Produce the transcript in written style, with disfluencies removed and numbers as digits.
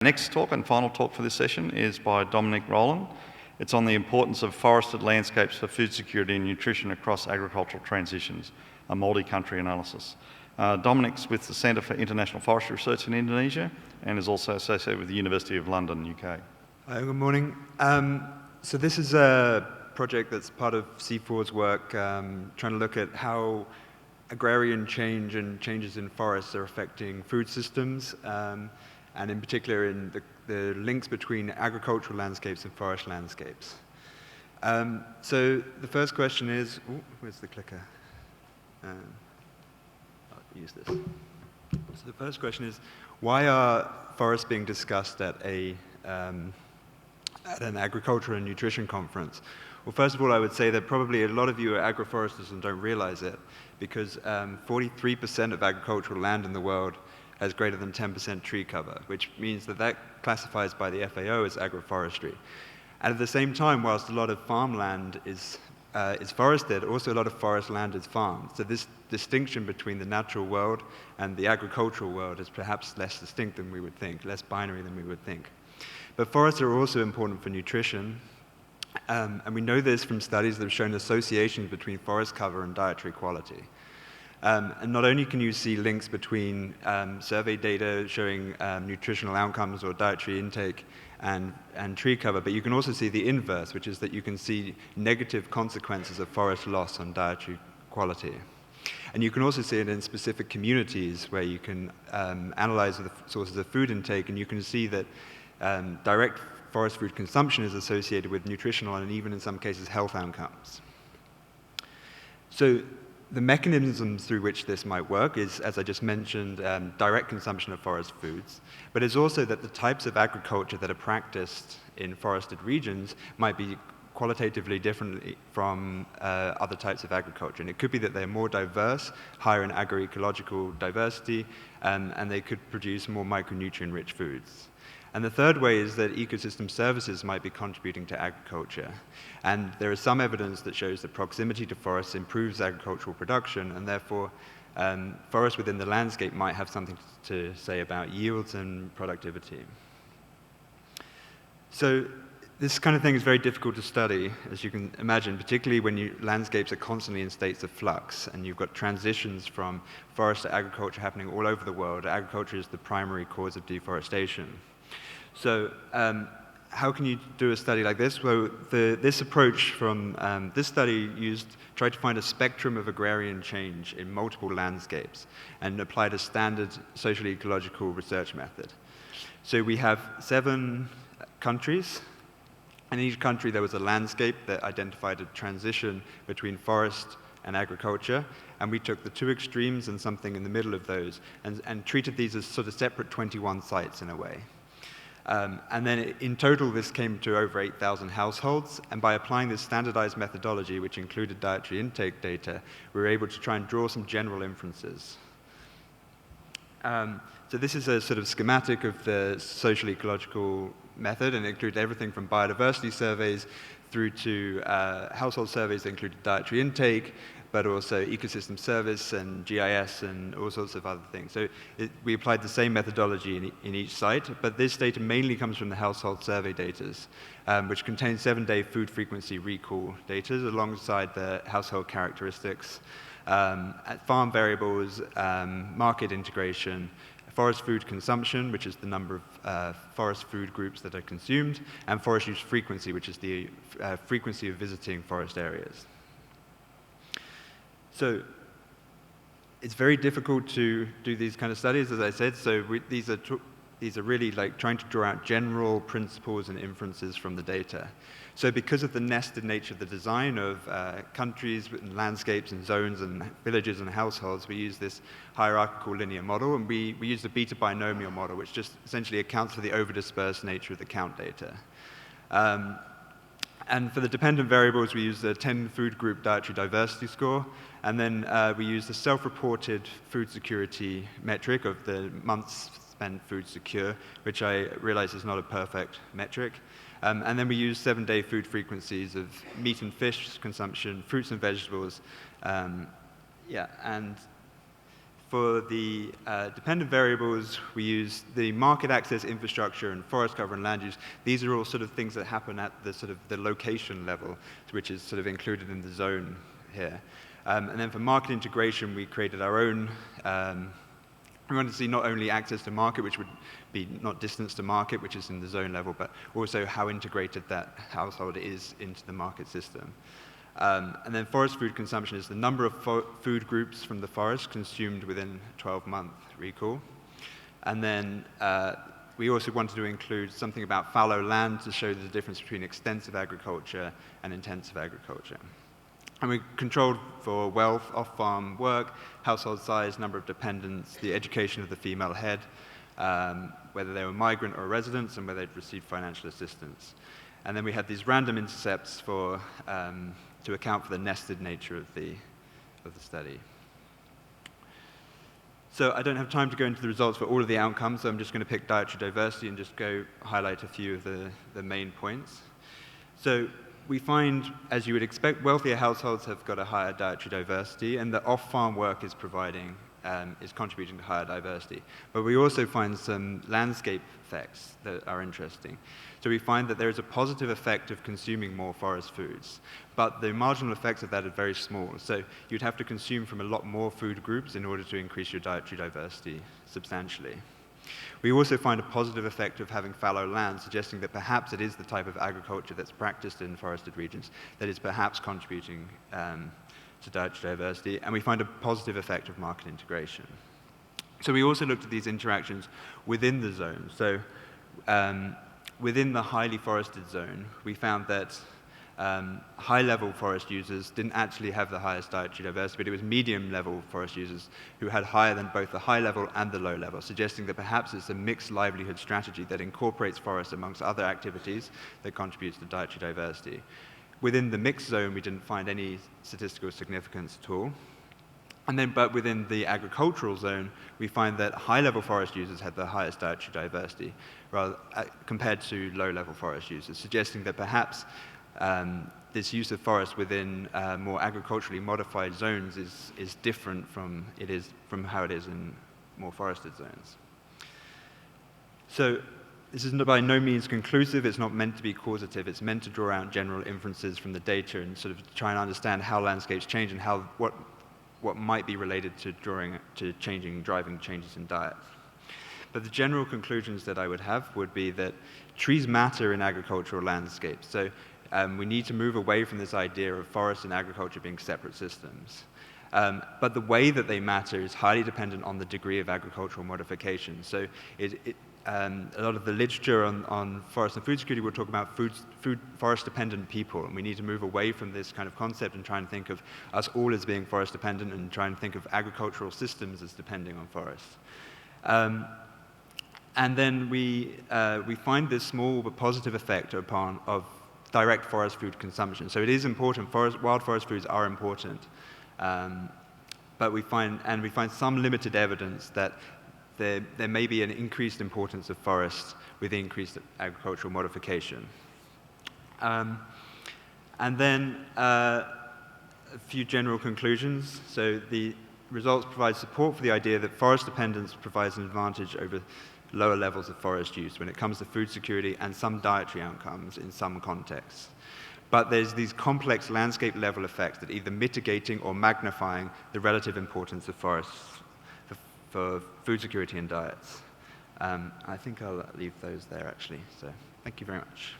Next talk and final talk for this session is by Dominic, Rowland. It's on the importance of forested landscapes for food security and nutrition across agricultural transitions, a multi-country analysis. Dominic's with the Centre for International Forestry Research in Indonesia and is also associated with the University of London, UK. Hi, good morning. So this is a project that's part of C4's work, trying to look at how agrarian change and changes in forests are affecting food systems, and in particular in the links between agricultural landscapes and forest landscapes. So the first question is, where's the clicker? I'll use this. So the first question is, why are forests being discussed at an agricultural and nutrition conference? Well, first of all, I would say that probably a lot of you are agroforesters and don't realize it, because 43% of agricultural land in the world has greater than 10% tree cover, which means that that classifies by the FAO as agroforestry. And at the same time, whilst a lot of farmland is forested, also a lot of forest land is farmed. So this distinction between the natural world and the agricultural world is perhaps less distinct than we would think, less binary than we would think. But forests are also important for nutrition, and we know this from studies that have shown associations between forest cover and dietary quality. And not only can you see links between survey data showing nutritional outcomes or dietary intake and tree cover, but you can also see the inverse, which is that you can see negative consequences of forest loss on dietary quality. And you can also see it in specific communities where you can analyze the sources of food intake, and you can see that direct forest food consumption is associated with nutritional and even in some cases health outcomes. So the mechanisms through which this might work is, as I just mentioned, direct consumption of forest foods, but it's also that the types of agriculture that are practiced in forested regions might be qualitatively different from other types of agriculture. And it could be that they're more diverse, higher in agroecological diversity, and they could produce more micronutrient-rich foods. And the third way is that ecosystem services might be contributing to agriculture. And there is some evidence that shows that proximity to forests improves agricultural production, and therefore forests within the landscape might have something to say about yields and productivity. So this kind of thing is very difficult to study, as you can imagine, particularly when landscapes are constantly in states of flux, and you've got transitions from forest to agriculture happening all over the world. Agriculture is the primary cause of deforestation. So how can you do a study like this? Well, this approach from this study tried to find a spectrum of agrarian change in multiple landscapes and applied a standard socially ecological research method. So we have 7 countries, and in each country there was a landscape that identified a transition between forest and agriculture, and we took the 2 extremes and something in the middle of those and treated these as sort of separate 21 sites in a way. And then in total, this came to over 8,000 households. And by applying this standardized methodology, which included dietary intake data, we were able to try and draw some general inferences. So this is a sort of schematic of the social ecological method, and it included everything from biodiversity surveys through to household surveys that included dietary intake, but also ecosystem service and GIS and all sorts of other things. So we applied the same methodology in each site, but this data mainly comes from the household survey data, which contains 7-day food frequency recall data alongside the household characteristics, farm variables, market integration, forest food consumption, which is the number of forest food groups that are consumed, and forest use frequency, which is the frequency of visiting forest areas. So it's very difficult to do these kind of studies, as I said. So these are really like trying to draw out general principles and inferences from the data. So because of the nested nature of the design of countries and landscapes and zones and villages and households, we use this hierarchical linear model, and we use the beta binomial model, which just essentially accounts for the over-dispersed nature of the count data. And for the dependent variables, we use the 10 food group dietary diversity score, and then we use the self-reported food security metric of the months spent food secure, which I realize is not a perfect metric. And then we use 7-day food frequencies of meat and fish consumption, fruits and vegetables, and For the dependent variables, we use the market access infrastructure and forest cover and land use. These are all sort of things that happen at the sort of the location level, which is sort of included in the zone here. And then for market integration, we created our own. We wanted to see not only access to market, which would be not distance to market, which is in the zone level, but also how integrated that household is into the market system. And then forest food consumption is the number of food groups from the forest consumed within a 12-month recall. And then we also wanted to include something about fallow land to show the difference between extensive agriculture and intensive agriculture. And we controlled for wealth, off-farm work, household size, number of dependents, the education of the female head, whether they were migrant or residents, and whether they'd received financial assistance. And then we had these random intercepts for to account for the nested nature of the study. So I don't have time to go into the results for all of the outcomes, so I'm just going to pick dietary diversity and just go highlight a few of the main points. So we find, as you would expect, wealthier households have got a higher dietary diversity, and the off-farm work is contributing to higher diversity. But we also find some landscape effects that are interesting. So we find that there is a positive effect of consuming more forest foods, but the marginal effects of that are very small. So you'd have to consume from a lot more food groups in order to increase your dietary diversity substantially. We also find a positive effect of having fallow land, suggesting that perhaps it is the type of agriculture that's practiced in forested regions that is perhaps contributing to dietary diversity, and we find a positive effect of market integration. So we also looked at these interactions within the zone. So within the highly forested zone, we found that high-level forest users didn't actually have the highest dietary diversity, but it was medium-level forest users who had higher than both the high-level and the low-level, suggesting that perhaps it's a mixed livelihood strategy that incorporates forests amongst other activities that contributes to dietary diversity. Within the mixed zone, we didn't find any statistical significance at all. And then, but within the agricultural zone, we find that high-level forest users had the highest dietary diversity compared to low-level forest users, suggesting that perhaps this use of forest within more agriculturally modified zones is different from how it is in more forested zones. So this is by no means conclusive. It's not meant to be causative. It's meant to draw out general inferences from the data and sort of try and understand how landscapes change and what might be related to driving changes in diet. But the general conclusions that I would have would be that trees matter in agricultural landscapes. So we need to move away from this idea of forest and agriculture being separate systems. But the way that they matter is highly dependent on the degree of agricultural modification. So a lot of the literature on forest and food security will talk about forest-dependent people, and we need to move away from this kind of concept and try and think of us all as being forest-dependent and try and think of agricultural systems as depending on forests. And then we find this small but positive effect of direct forest food consumption. So it is important. Wild forest foods are important, but we find some limited evidence that there may be an increased importance of forests with increased agricultural modification. And then a few general conclusions. So the results provide support for the idea that forest dependence provides an advantage over lower levels of forest use when it comes to food security and some dietary outcomes in some contexts. But there's these complex landscape level effects that either mitigating or magnifying the relative importance of forests for food security and diets. I think I'll leave those there, actually. So thank you very much.